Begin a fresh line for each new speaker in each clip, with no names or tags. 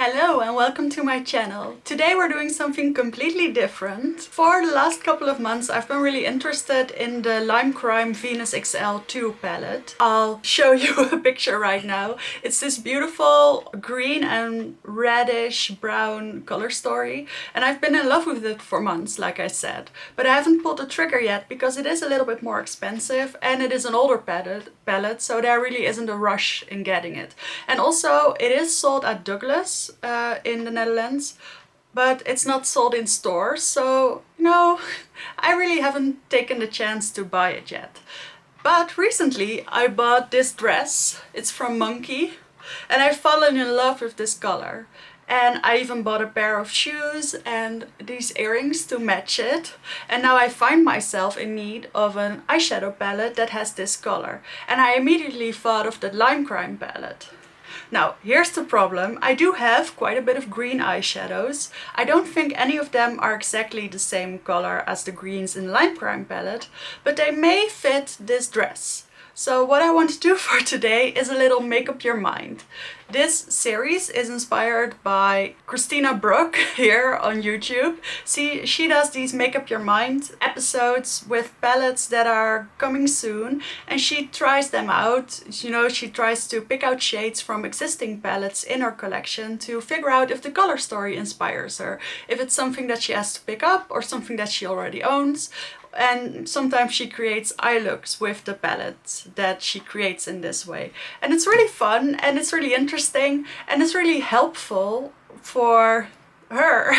Hello and welcome to my channel. Today we're doing something completely different. For the last couple of months I've been really interested in the Lime Crime Venus XL 2 palette. I'll show you a picture right now. It's this beautiful green and reddish brown color story and I've been in love with it for months, like I said. But I haven't pulled the trigger yet because it is a little bit more expensive and it is an older palette, so there really isn't a rush in getting it. And also it is sold at Douglas in the Netherlands, but it's not sold in stores, so no, I really haven't taken the chance to buy it yet. But recently I bought this dress. It's from Monkey and I've fallen in love with this color. And I even bought a pair of shoes and these earrings to match it. And now I find myself in need of an eyeshadow palette that has this color. And I immediately thought of the Lime Crime palette. Now, here's the problem. I do have quite a bit of green eyeshadows. I don't think any of them are exactly the same color as the greens in the Lime Crime palette, but they may fit this dress. So what I want to do for today is a little make up your mind. This series is inspired by Brooke here on YouTube. See, she does these make up your mind episodes with palettes that are coming soon and she tries them out. You know, she tries to pick out shades from existing palettes in her collection to figure out if the color story inspires her, if it's something that she has to pick up or something that she already owns. And sometimes she creates eye looks with the palettes that she creates in this way. And it's really fun and it's really interesting and it's really helpful for her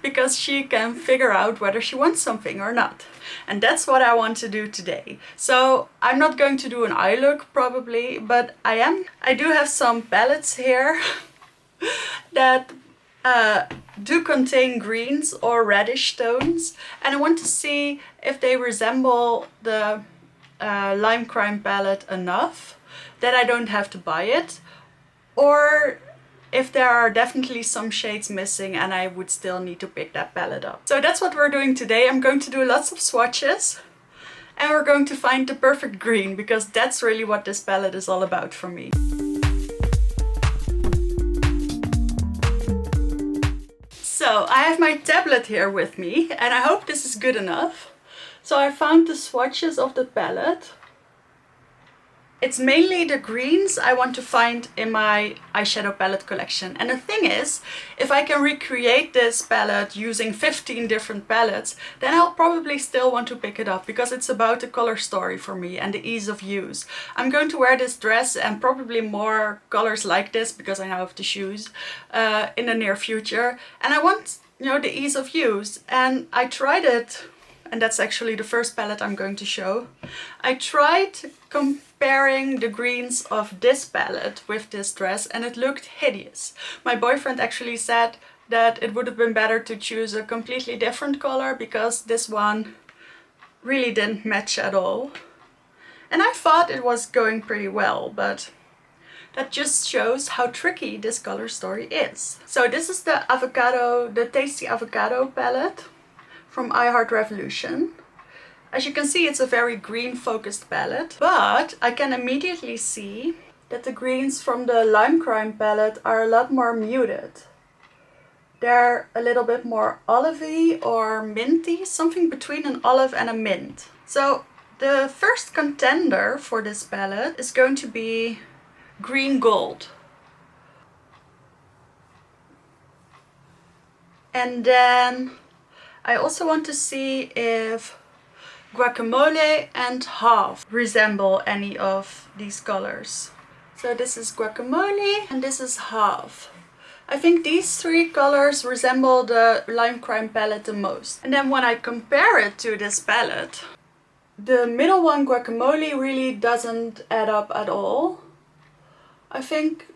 because she can figure out whether she wants something or not. And that's what I want to do today. So I'm not going to do an eye look probably, but I do have some palettes here that do contain greens or reddish tones, and I want to see if they resemble the Lime Crime palette enough that I don't have to buy it, or if there are definitely some shades missing and I would still need to pick that palette up. So that's what we're doing today. I'm going to do lots of swatches and we're going to find the perfect green, because that's really what this palette is all about for me. So I have my tablet here with me and I hope this is good enough. So I found the swatches of the palette. It's mainly the greens I want to find in my eyeshadow palette collection. And the thing is, if I can recreate this palette using 15 different palettes, then I'll probably still want to pick it up because it's about the color story for me and the ease of use. I'm going to wear this dress and probably more colors like this because I now have the shoes in the near future. And I want, you know, the ease of use. And I tried it. And that's actually the first palette I'm going to show. I tried comparing the greens of this palette with this dress and it looked hideous. My boyfriend actually said that it would have been better to choose a completely different color because this one really didn't match at all. And I thought it was going pretty well, but that just shows how tricky this color story is. So this is the Tasty Avocado palette from I Heart Revolution. As you can see, it's a very green focused palette, but I can immediately see that the greens from the Lime Crime palette are a lot more muted. They're a little bit more olivey or minty, something between an olive and a mint. So the first contender for this palette is going to be Green Gold. And then I also want to see if Guacamole and Half resemble any of these colors. So this is Guacamole and this is Half. I think these three colors resemble the Lime Crime palette the most. And then when I compare it to this palette, the middle one, Guacamole, really doesn't add up at all. I think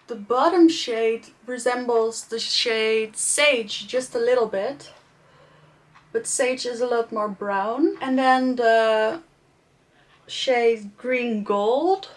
the bottom shade resembles the shade Sage just a little bit. But Sage is a lot more brown. And then the shade Green Gold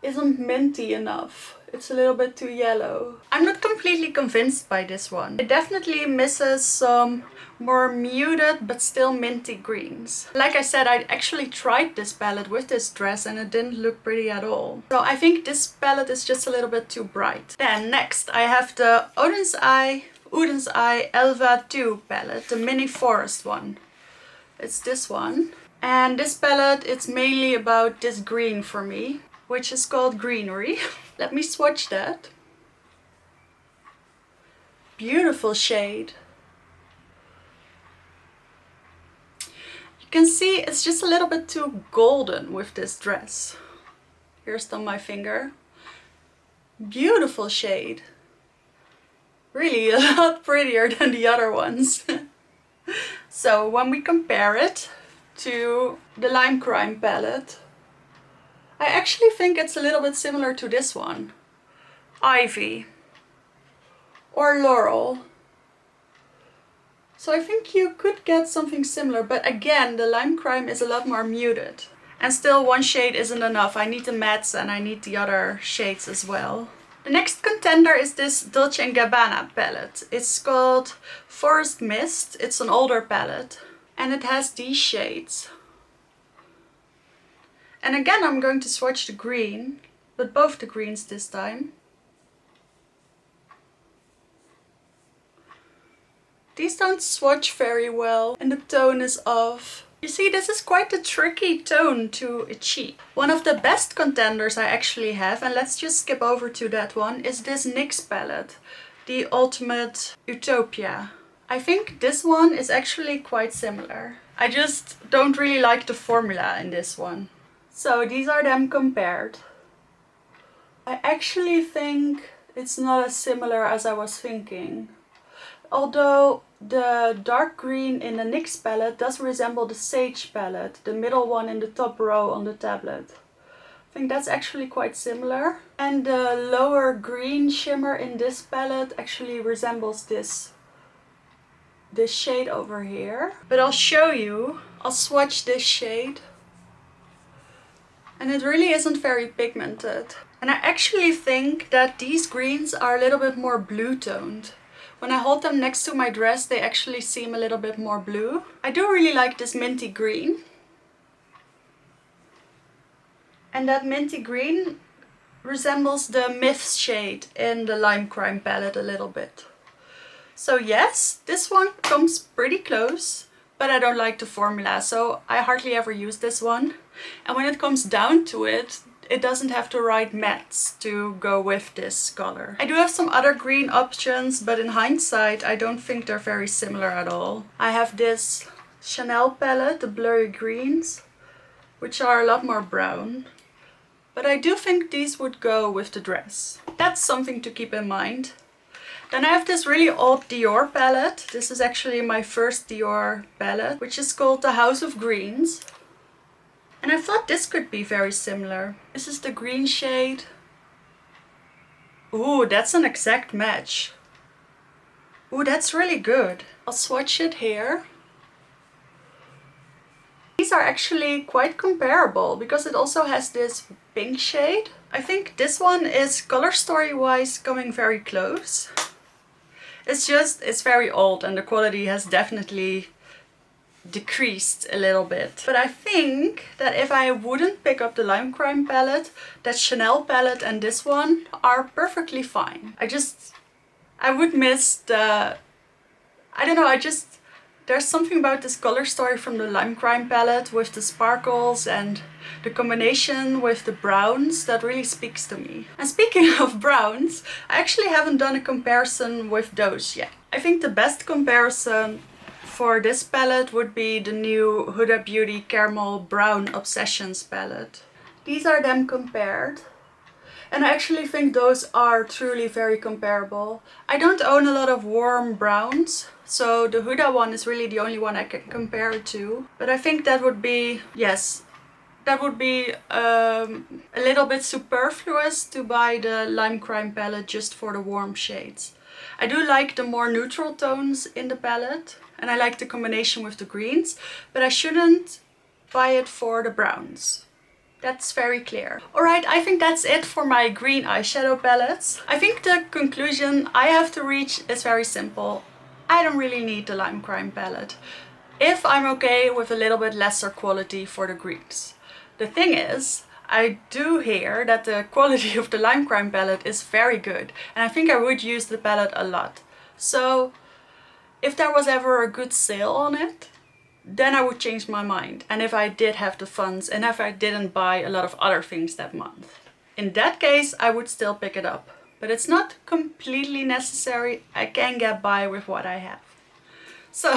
isn't minty enough. It's a little bit too yellow. I'm not completely convinced by this one. It definitely misses some more muted but still minty greens. Like I said, I actually tried this palette with this dress and it didn't look pretty at all. So I think this palette is just a little bit too bright. Then next I have the Oden's Eye Elva 2 palette, the mini forest one. It's this one. And this palette, it's mainly about this green for me, which is called Greenery. Let me swatch that. Beautiful shade. You can see it's just a little bit too golden with this dress. Here's on my finger. Beautiful shade. Really a lot prettier than the other ones. So when we compare it to the Lime Crime palette, I actually think it's a little bit similar to this one. Ivy or Laurel. So I think you could get something similar, but again, the Lime Crime is a lot more muted. And still one shade isn't enough. I need the mattes and I need the other shades as well. The next contender is this Dolce & Gabbana palette. It's called Forest Mist. It's an older palette. And it has these shades. And again, I'm going to swatch the green, but both the greens this time. These don't swatch very well and the tone is off. You see, this is quite a tricky tone to achieve. One of the best contenders I actually have, and let's just skip over to that one, is this NYX palette, the Ultimate Utopia. I think this one is actually quite similar. I just don't really like the formula in this one. So these are them compared. I actually think it's not as similar as I was thinking. Although the dark green in the NYX palette does resemble the Sage palette, the middle one in the top row on the tablet. I think that's actually quite similar. And the lower green shimmer in this palette actually resembles this shade over here. But I'll show you. I'll swatch this shade. And it really isn't very pigmented. And I actually think that these greens are a little bit more blue toned. When I hold them next to my dress, they actually seem a little bit more blue. I do really like this minty green. And that minty green resembles the Myths shade in the Lime Crime palette a little bit. So yes, this one comes pretty close, but I don't like the formula, so I hardly ever use this one. And when it comes down to it, it doesn't have the right mattes to go with this color. I do have some other green options, but in hindsight, I don't think they're very similar at all. I have this Chanel palette, the Blurry Greens, which are a lot more brown. But I do think these would go with the dress. That's something to keep in mind. Then I have this really old Dior palette. This is actually my first Dior palette, which is called the House of Greens. And I thought this could be very similar. This is the green shade. Ooh, that's an exact match. Ooh, that's really good. I'll swatch it here. These are actually quite comparable because it also has this pink shade. I think this one is color story wise coming very close. It's very old and the quality has definitely decreased a little bit. But I think that if I wouldn't pick up the Lime Crime palette, that Chanel palette and this one are perfectly fine. I would miss the... I don't know, there's something about this color story from the Lime Crime palette with the sparkles and the combination with the browns that really speaks to me. And speaking of browns, I actually haven't done a comparison with those yet. I think the best comparison for this palette would be the new Huda Beauty Caramel Brown Obsessions palette. These are them compared. And I actually think those are truly very comparable. I don't own a lot of warm browns, so the Huda one is really the only one I can compare it to. But I think that would be, yes, that would be a little bit superfluous to buy the Lime Crime palette just for the warm shades. I do like the more neutral tones in the palette. And I like the combination with the greens, but I shouldn't buy it for the browns. That's very clear. Alright, I think that's it for my green eyeshadow palettes. I think the conclusion I have to reach is very simple. I don't really need the Lime Crime palette if I'm okay with a little bit lesser quality for the greens. The thing is, I do hear that the quality of the Lime Crime palette is very good, and I think I would use the palette a lot. So if there was ever a good sale on it, then I would change my mind. And if I did have the funds and if I didn't buy a lot of other things that month, in that case I would still pick it up. But it's not completely necessary. I can get by with what I have. So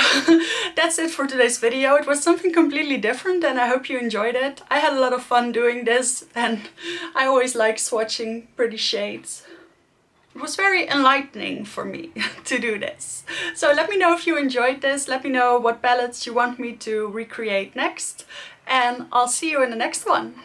that's it for today's video. It was something completely different and I hope you enjoyed it. I had a lot of fun doing this and I always like swatching pretty shades. It was very enlightening for me to do this. So let me know if you enjoyed this. Let me know what palettes you want me to recreate next. And I'll see you in the next one.